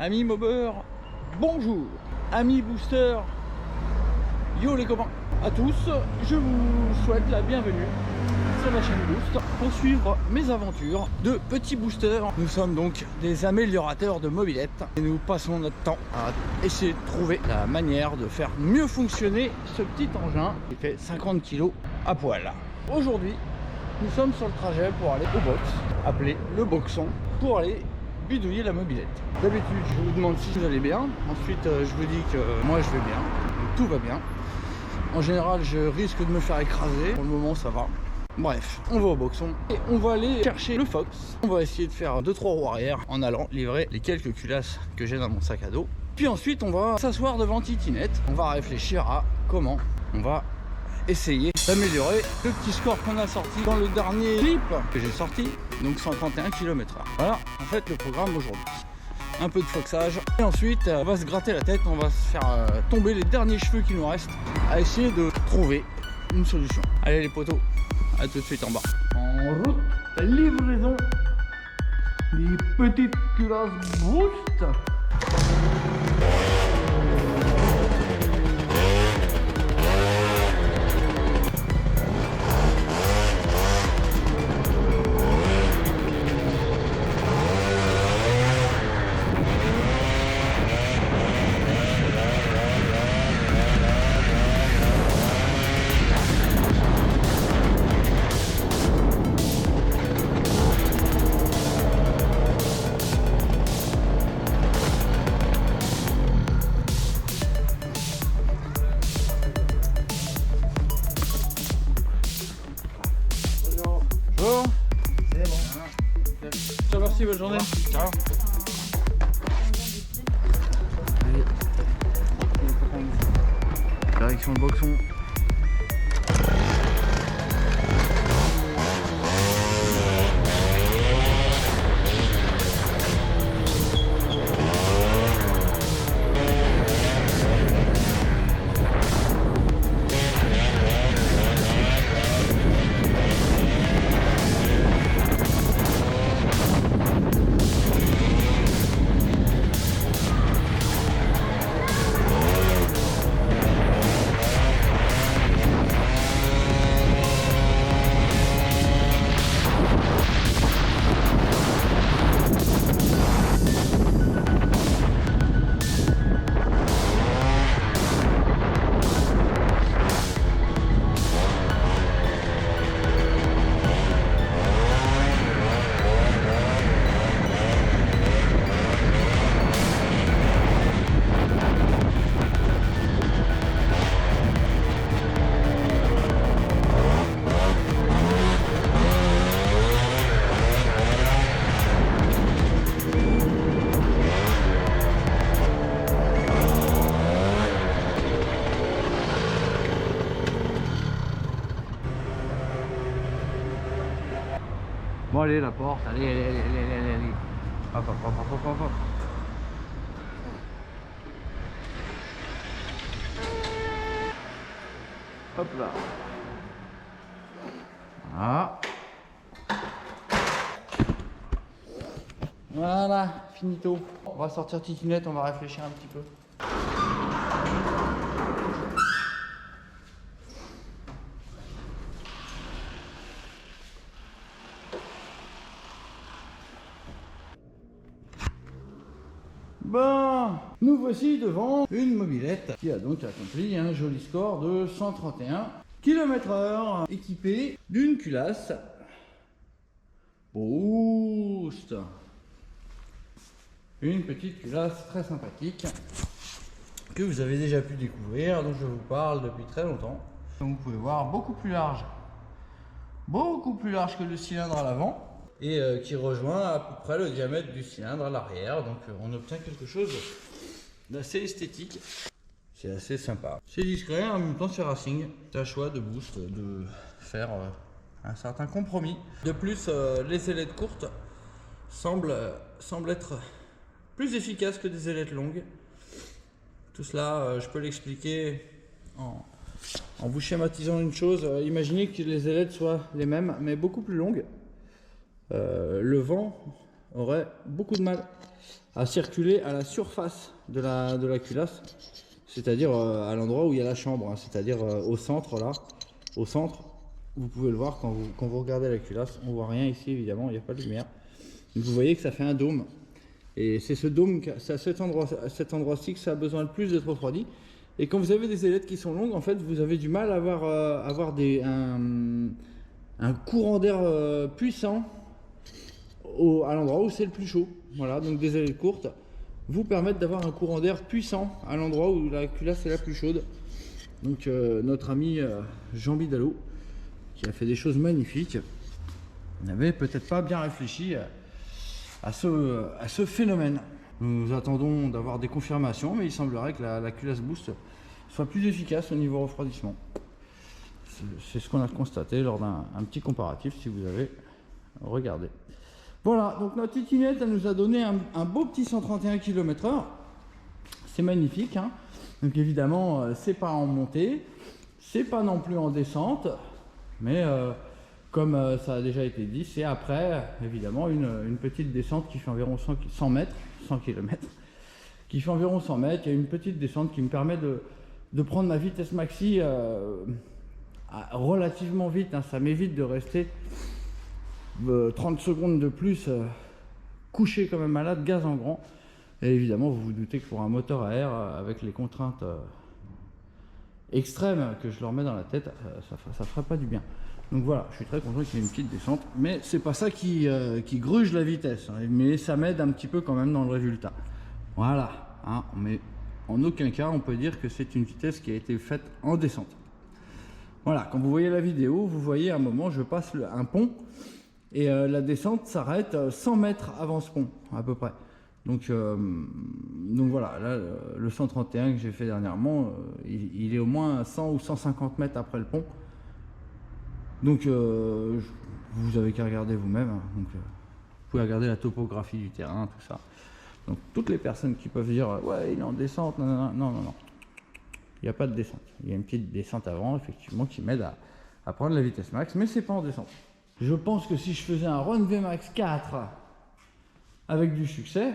Amis mobbeurs, bonjour. Amis boosters, yo les copains. À tous, je vous souhaite la bienvenue sur la chaîne Boost pour suivre mes aventures de petits boosters. Nous sommes donc des améliorateurs de mobilette et nous passons notre temps à essayer de trouver la manière de faire mieux fonctionner ce petit engin qui fait 50 kg à poil. Aujourd'hui, nous sommes sur le trajet pour aller au box, appelé le boxon, pour aller bidouiller la mobilette. D'habitude, je vous demande si vous allez bien. Ensuite, je vous dis que moi je vais bien, donc tout va bien. En général, je risque de me faire écraser. Pour le moment, ça va. Bref, on va au boxon et on va aller chercher le Fox. On va essayer de faire 2-3 roues arrière en allant livrer les quelques culasses que j'ai dans mon sac à dos. Puis ensuite, on va s'asseoir devant Titinette. On va réfléchir à comment on va essayer d'améliorer le petit score qu'on a sorti dans le dernier clip que j'ai sorti, donc 131 km/h. Voilà, en fait, le programme aujourd'hui. Un peu de foxage et ensuite on va se gratter la tête, on va se faire tomber les derniers cheveux qui nous restent à essayer de trouver une solution. Allez les potos, à tout de suite en bas. En route, livraison des petites culasses Boost. Merci, bonne journée. Ciao. Allez. Direction le boxon. Bon allez la porte, allez. Hop. Hop là. Voilà, finito. On va sortir Titinette, on va réfléchir un petit peu. Bon, nous voici devant une mobilette qui a donc accompli un joli score de 131 km/h, équipée d'une culasse Boost. Une petite culasse très sympathique que vous avez déjà pu découvrir, dont je vous parle depuis très longtemps. Donc vous pouvez voir beaucoup plus large que le cylindre à l'avant. Et qui rejoint à peu près le diamètre du cylindre à l'arrière, donc on obtient quelque chose d'assez esthétique. C'est assez sympa. C'est discret, en même temps c'est racing. C'est un choix de Boost de faire un certain compromis. De plus, les ailettes courtes semblent être plus efficaces que des ailettes longues. Tout cela, je peux l'expliquer en vous schématisant une chose. Imaginez que les ailettes soient les mêmes, mais beaucoup plus longues. Le vent aurait beaucoup de mal à circuler à la surface de la culasse, c'est-à-dire à l'endroit où il y a la chambre, hein, c'est-à-dire au centre là, au centre. Vous pouvez le voir quand vous regardez la culasse, on voit rien ici évidemment, il n'y a pas de lumière. Donc vous voyez que ça fait un dôme, et c'est ce dôme, c'est à cet endroit-ci que ça a besoin le plus d'être refroidi. Et quand vous avez des ailettes qui sont longues, en fait, vous avez du mal à avoir un courant d'air puissant à l'endroit où c'est le plus chaud. Voilà, donc des ailettes courtes vous permettent d'avoir un courant d'air puissant à l'endroit où la culasse est la plus chaude. Donc notre ami Jean Bidalot, qui a fait des choses magnifiques, n'avait peut-être pas bien réfléchi à ce phénomène. Nous attendons d'avoir des confirmations, mais il semblerait que la culasse Boost soit plus efficace au niveau refroidissement. C'est ce qu'on a constaté lors d'un petit comparatif, si vous avez regardé. Voilà, donc notre titinette, elle nous a donné un beau petit 131 km/h. C'est magnifique, hein. Donc évidemment, c'est pas en montée, c'est pas non plus en descente, mais comme ça a déjà été dit, c'est après évidemment une petite descente qui fait environ 100 mètres, 100 km, qui fait environ 100 mètres. Il y a une petite descente qui me permet de prendre ma vitesse maxi relativement vite, hein. Ça m'évite de rester 30 secondes de plus couché comme un malade, gaz en grand. Et évidemment, vous vous doutez que pour un moteur à air, avec les contraintes extrêmes que je leur mets dans la tête, ça ferait pas du bien. Donc voilà, je suis très content qu'il y ait une petite descente, mais c'est pas ça qui gruge la vitesse, hein, mais ça m'aide un petit peu quand même dans le résultat. Voilà, hein, mais en aucun cas on peut dire que c'est une vitesse qui a été faite en descente. Voilà, quand vous voyez la vidéo, vous voyez à un moment, je passe un pont, et la descente s'arrête 100 mètres avant ce pont, à peu près. Donc voilà, là, le 131 que j'ai fait dernièrement, il est au moins 100 ou 150 mètres après le pont. Donc vous avez qu'à regarder vous-même, hein. Donc vous pouvez regarder la topographie du terrain, tout ça. Donc toutes les personnes qui peuvent dire ouais, il est en descente, non, il n'y a pas de descente. Il y a une petite descente avant, effectivement, qui m'aide à prendre la vitesse max, mais c'est pas en descente. Je pense que si je faisais un Run VMAX 4 avec du succès,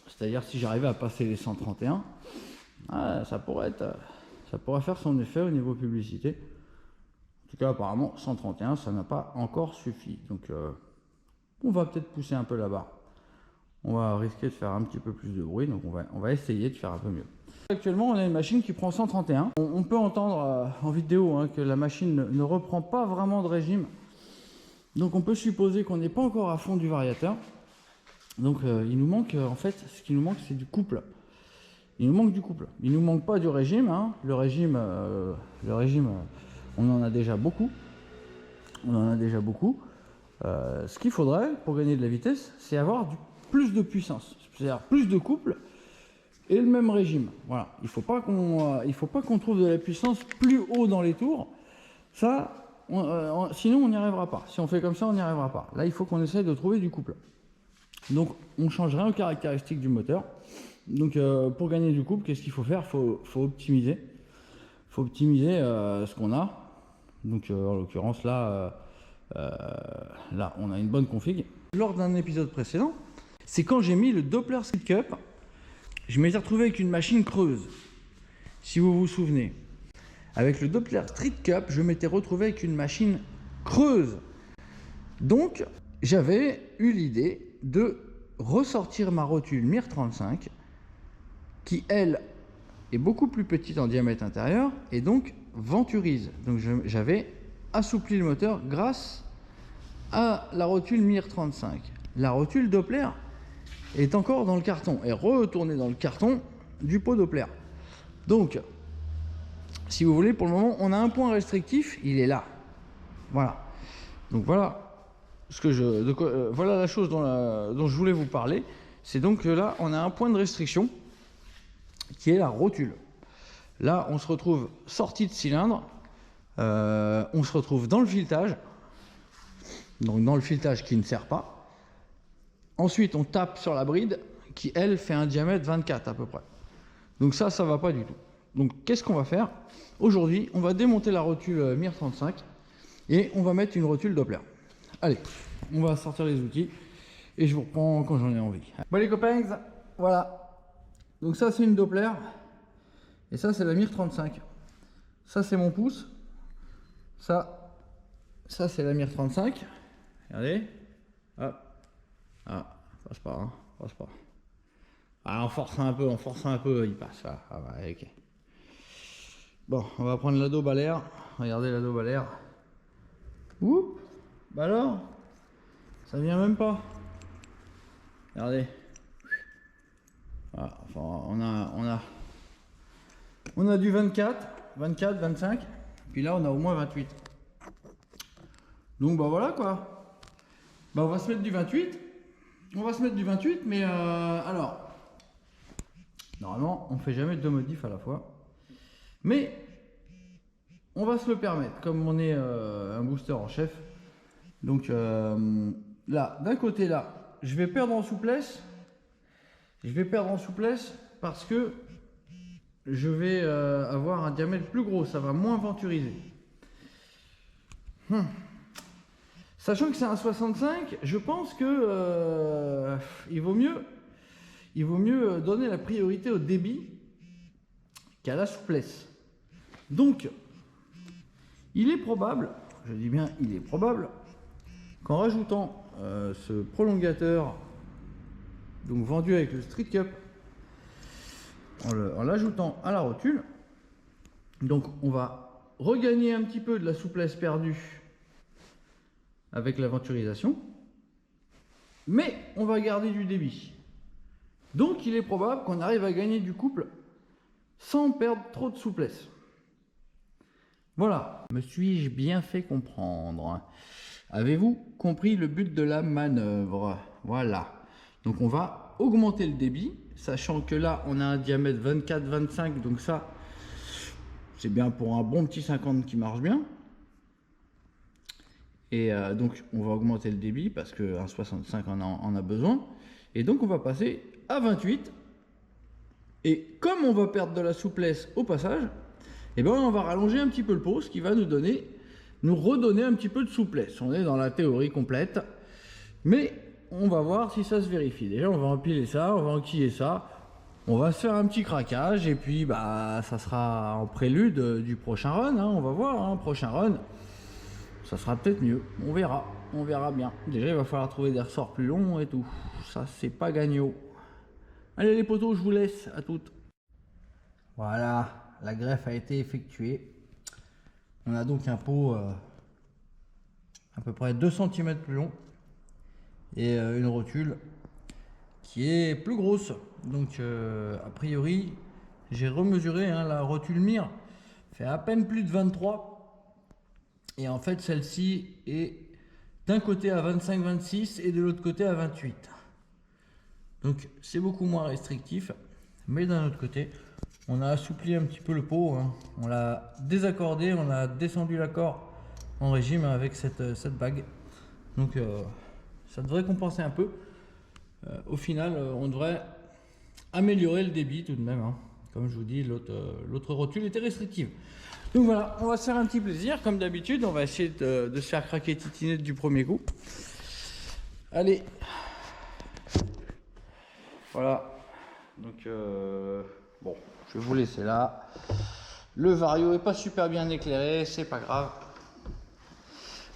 c'est-à-dire si j'arrivais à passer les 131, ça pourrait faire son effet au niveau publicité. En tout cas, apparemment, 131, ça n'a pas encore suffi. Donc, on va peut-être pousser un peu la barre. On va risquer de faire un petit peu plus de bruit, donc on va essayer de faire un peu mieux. Actuellement, on a une machine qui prend 131. On peut entendre en vidéo, hein, que la machine ne reprend pas vraiment de régime. Donc, on peut supposer qu'on n'est pas encore à fond du variateur. Donc, il nous manque, en fait, ce qui nous manque, c'est du couple. Il nous manque du couple. Il nous manque pas du régime, hein. Le régime, on en a déjà beaucoup. Ce qu'il faudrait pour gagner de la vitesse, c'est avoir plus de puissance, c'est-à-dire plus de couple et le même régime. Voilà. Il faut pas qu'on trouve de la puissance plus haut dans les tours. Ça, sinon on n'y arrivera pas. Si on fait comme ça, on n'y arrivera pas. Là, il faut qu'on essaye de trouver du couple. Donc, on change rien aux caractéristiques du moteur. Donc, pour gagner du couple, qu'est-ce qu'il faut faire? Faut optimiser. Faut optimiser ce qu'on a. Donc en l'occurrence là, on a une bonne config. Lors d'un épisode précédent, c'est quand j'ai mis le Doppler Street Cup, je m'étais retrouvé avec une machine creuse. Si vous vous souvenez, avec le Doppler Street Cup, je m'étais retrouvé avec une machine creuse. Donc j'avais eu l'idée de ressortir ma rotule MIR 35, qui elle est beaucoup plus petite en diamètre intérieur et donc venturise. Donc j'avais assoupli le moteur grâce à la rotule MIR 35. La rotule Doppler est encore dans le carton, est retournée dans le carton du pot Doppler. Donc, si vous voulez, pour le moment, on a un point restrictif, il est là. Voilà. Donc voilà voilà la chose dont je voulais vous parler. C'est donc que là, on a un point de restriction qui est la rotule. Là, on se retrouve sorti de cylindre, on se retrouve dans le filetage, donc dans le filetage qui ne sert pas. Ensuite, on tape sur la bride qui, elle, fait un diamètre 24 à peu près. Donc ça va pas du tout. Donc qu'est-ce qu'on va faire? Aujourd'hui, on va démonter la rotule MIR 35 et on va mettre une rotule Doppler. Allez, on va sortir les outils Et je vous reprends quand j'en ai envie. Bon les copains, voilà. Donc ça c'est une Doppler. Et ça c'est la Mir 35. Ça c'est mon pouce. Ça c'est la Mir 35. Regardez. Hop. Ah, passe pas, hein. Passe pas. Ah, on force un peu, il passe. Ah ouais, ok. Bon, on va prendre la daube à l'air. Regardez la daube à l'air. Ouh. Bah alors, ça vient même pas. Regardez. Voilà, enfin, on a du 24, 25. Puis là, on a au moins 28. Donc bah voilà quoi. Bah on va se mettre du 28. Mais alors. Normalement, on fait jamais deux modifs à la fois. Mais on va se le permettre, comme on est un booster en chef. Donc là, d'un côté là, je vais perdre en souplesse. Parce que je vais avoir un diamètre plus gros, ça va moins venturiser. Sachant que c'est un 65, je pense que il vaut mieux donner la priorité au débit qu'à la souplesse. Donc, il est probable, je dis bien il est probable, qu'en rajoutant ce prolongateur, donc vendu avec le Street Cup, en l'ajoutant à la rotule, donc on va regagner un petit peu de la souplesse perdue avec la venturisation, mais on va garder du débit. Donc il est probable qu'on arrive à gagner du couple sans perdre trop de souplesse. Voilà. Me suis-je bien fait comprendre? Avez-vous compris le but de la manœuvre? Voilà. Donc on va augmenter le débit, sachant que là on a un diamètre 24-25, donc ça c'est bien pour un bon petit 50 qui marche bien. Et donc on va augmenter le débit parce qu'un 65 en a besoin. Et donc on va passer à 28. Et comme on va perdre de la souplesse au passage, eh ben on va rallonger un petit peu le pot, ce qui va nous redonner un petit peu de souplesse. On est dans la théorie complète, mais on va voir si ça se vérifie. Déjà on va empiler ça, on va enquiller ça, on va se faire un petit craquage et puis bah ça sera en prélude du prochain run, hein. On va voir, hein, prochain run, ça sera peut-être mieux, on verra bien. Déjà il va falloir trouver des ressorts plus longs et tout, ça c'est pas gagnant. Allez les potos, je vous laisse, à toutes. Voilà, la greffe a été effectuée. On a donc un pot à peu près 2 cm plus long et une rotule qui est plus grosse. Donc a priori, j'ai remesuré, hein, la rotule Mir fait à peine plus de 23. Et en fait, celle-ci est d'un côté à 25-26 et de l'autre côté à 28. Donc c'est beaucoup moins restrictif, mais d'un autre côté, on a assoupli un petit peu le pot, hein. On l'a désaccordé, on a descendu l'accord en régime avec cette bague. Donc ça devrait compenser un peu. Au final, on devrait améliorer le débit tout de même, hein. Comme je vous dis, l'autre rotule était restrictive. Donc voilà, on va se faire un petit plaisir, comme d'habitude. On va essayer de se faire craquer Titinette du premier coup. Allez. Voilà, donc bon, je vais vous laisser là. Le vario est pas super bien éclairé, c'est pas grave.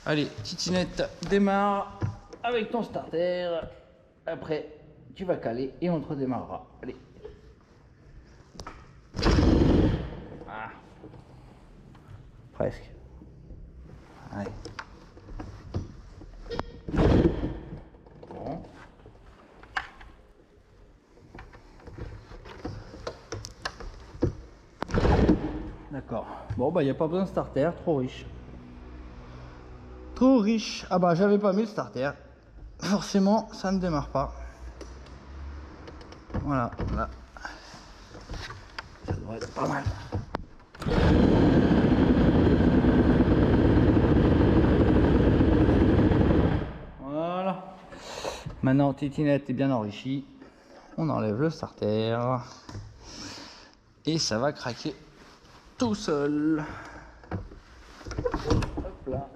Allez, Titinette, démarre avec ton starter. Après, tu vas caler et on te redémarrera. Allez. Ah. Presque. Allez. Bon. D'accord. Bon bah il n'y a pas besoin de starter, trop riche. Trop riche. Ah bah j'avais pas mis le starter. Forcément ça ne démarre pas. Voilà, là. Ça devrait être pas mal. Voilà. Maintenant Titinette est bien enrichie. On enlève le starter. Et ça va craquer tout seul. Hop là.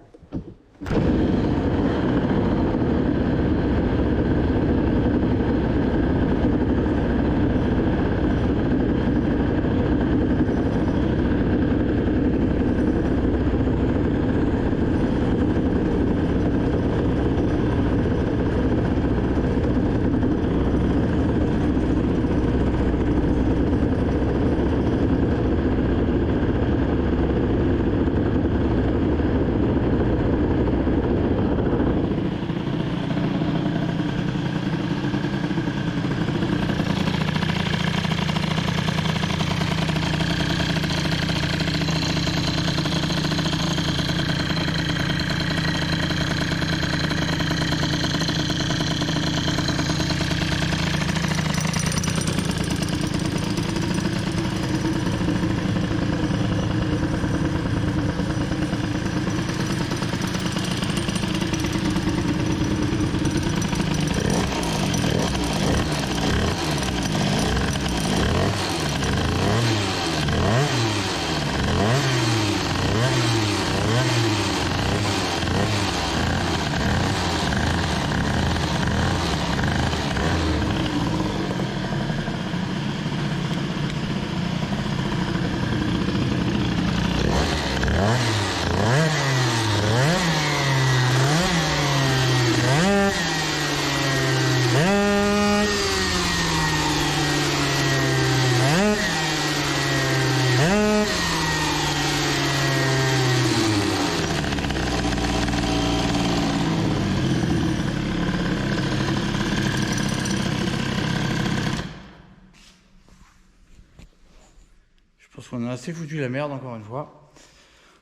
qu'on a assez foutu la merde encore une fois.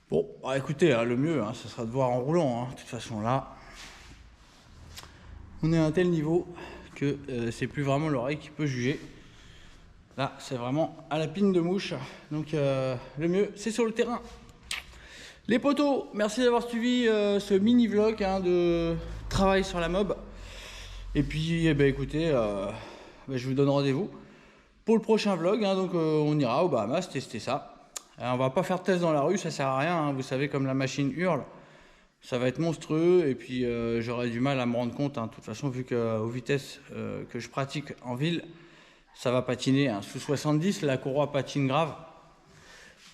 Bon, bah, écoutez, hein, le mieux, hein, ce sera de voir en roulant. Hein. De toute façon, là, on est à un tel niveau que c'est plus vraiment l'oreille qui peut juger. Là, c'est vraiment à la pine de mouche. Donc, le mieux, c'est sur le terrain. Les potos, merci d'avoir suivi ce mini vlog hein, de travail sur la mob. Et puis, eh ben, écoutez, je vous donne rendez-vous pour le prochain vlog. Hein, donc, on ira aux Bahamas tester ça. On va pas faire de test dans la rue, ça sert à rien. Hein, vous savez, comme la machine hurle, ça va être monstrueux. Et puis, j'aurai du mal à me rendre compte. Hein, de toute façon, vu qu'aux vitesses que je pratique en ville, ça va patiner. Hein. Sous 70, la courroie patine grave.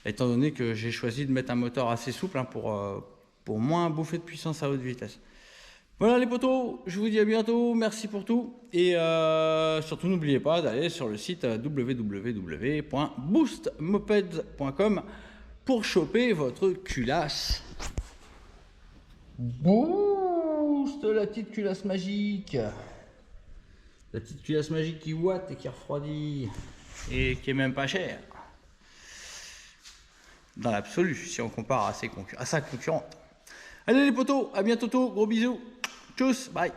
Étant donné que j'ai choisi de mettre un moteur assez souple hein, pour moins bouffer de puissance à haute vitesse. Voilà les potos, je vous dis à bientôt, merci pour tout. Et surtout n'oubliez pas d'aller sur le site www.boostmopeds.com pour choper votre culasse. Boost, la petite culasse magique. La petite culasse magique qui ouate et qui refroidit. Et qui est même pas chère. Dans l'absolu, si on compare à sa concurrente. Allez les potos, à bientôt, gros bisous. Tchuss, bye.